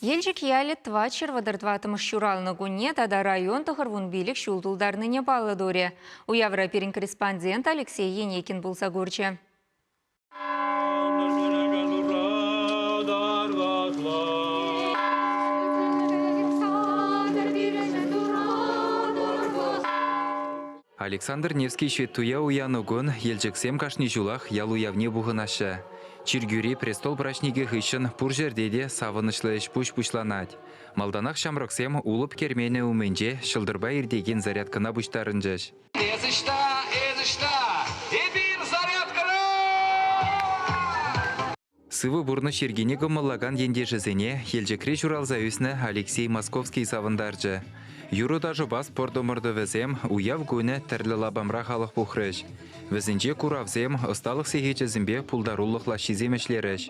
Елжік ялі твачыр вадырдватымыш шуралны гуне тада район тұғырвун билік шулдулдарныне балы доре. Уявра перін корреспондент Алексей Енекин болса көрчі. Александр Невский шеттуя уянугон елжіксем кашни жулах ял уявне бұғынашы. Чиргюри престол брашниге хышын пур жердеде савынышлы іш пуш-пушланать. Малданақ шамрықсем улып кермені уменже шылдырба ирдеген зарядкына бұштарынжыш. Сывы бурны шергене гымыллаган ендежізіне елжекре журалза өсіні Алексей Московский савындаржы. Юрудажы бас пордомырды візем уяв гөні тірлі лабамра халық бұқрыш. Візінже куравзем ұсталық сегечізімбе пулдарулықла шиземешлеріш.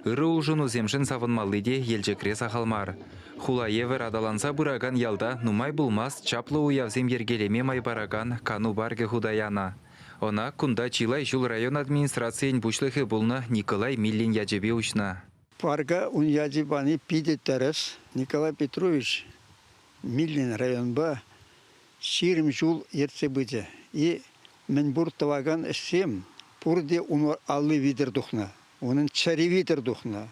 Үрі ұлжын үземшін савынмалыде елжекре сақалмар. Хулаевер адаланса бұраган ялда нумай бұлмас чаплы уявзем ергелеме майбараган кану барге худаяна. Она кунда чилай жул район администрациян бушлығы бұлны Николай Миллин яджебе ұшна. Парга он яджебаны пидет тарас Николай Петрович Миллин районба ширим жул ерце быдзе. И мен бур таваган эсем пурде он аллы видер духна. Onun çari видер духна.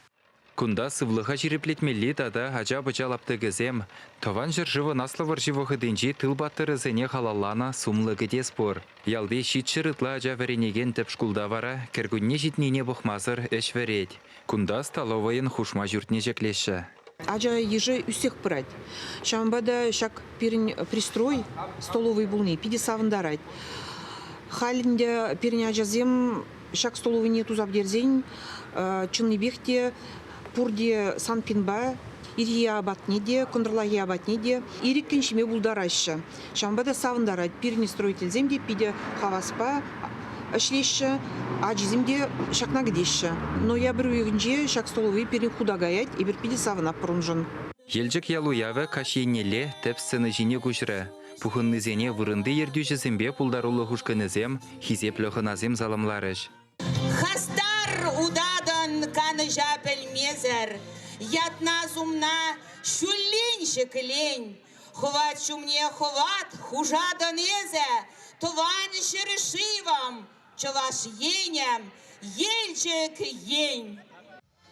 Кунда сывлыға жиреплетмелі тада ажа-быча лаптығызем. Таван жыржывы наслывыр живығы дінжі тыл баттырызыне халалана сумлығы спор. Ялды шит шырытла ажа варенеген тіп шкулда вара, кіргінне житнене бұқмазыр әш варет. Кунда столовайын хушма жүртне жеклеші. Ажа ежи үсек пырать. Шамбада шак пристрой столовый булны, пиде савындарать. Халінде перне ажазем шак столовый нету забдерзень, чынны бехте, пурде санпинба, ирия абатнеде, контрлаги абатнеде, ириккен шеме булдарашы. Шамбада савындарать, перне строитель земде, пиде хаваспа, ашлеші, ажиземде шакна гдеші. Но я бір үйгінже шак столовый перне худагаять, и бір пиде савына пұрынжын. Елжік ялу явы кашиенеле тәпсіні жіне көшірі. Пухыннызене вырынды ердюжізімбе пулдарулы хушкынызем, хизепліғыназем заламларыш. Хастар удадан каны жапелмезер, ятна зумна шуллень шеклень, ховат шумне ховат хужадан езе, тован шерешивам, чаваш енем, елчек ень.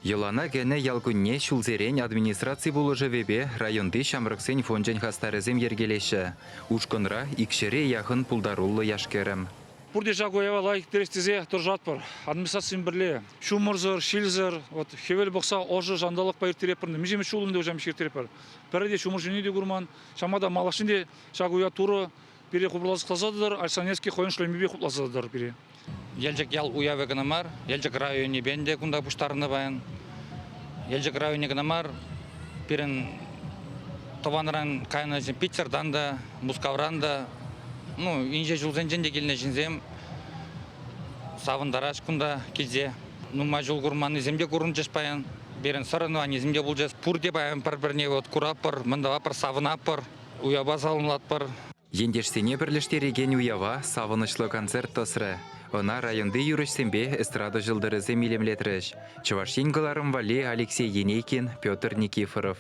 Елана гене ялгунне шулзерен администрации булыжы вебе районды шамрықсен фонжен хастарызем ергелеші. Ушкынра икшере яхын пулдарулы яшкерім. Бурде жагоева лайк терестезе тұржат бар. Администрациян бірле. Шумырзыр, шилзір, хевел бұқса ожы жандалық байыр терепірді. Межеме шулынды өжем шер терепір. Бірде шумыр жіне де көрман. Шамада малашынде жагоя туры бере құбырлазы қылазадыдыр. Альсанецкий қойын шлемебе құплазадыдыр бере. Елжік ял уявы гынамар, елжік районе бенде күнда бұштарыны байын. Елжік районе гынамар, берін тованыран кайны Питердан да, Мускавран да, инже жылзен женде келіне жінзем, савындараш күнда келзе. Нума жыл күрманы земде көрін жеш байын, берін сырыны ани земде бұл жес. Пурде байын бір-біріне күрапыр, мындавапыр, савынапыр, уяба салынлатпыр. Ендешсене бірліштереген уява савынышлы концерт тосыры. Она районды юрышсембе эстрада жылдырызы милемлетріш. Чувашин гыларым вали Алексей Енекин, Петр Никифоров.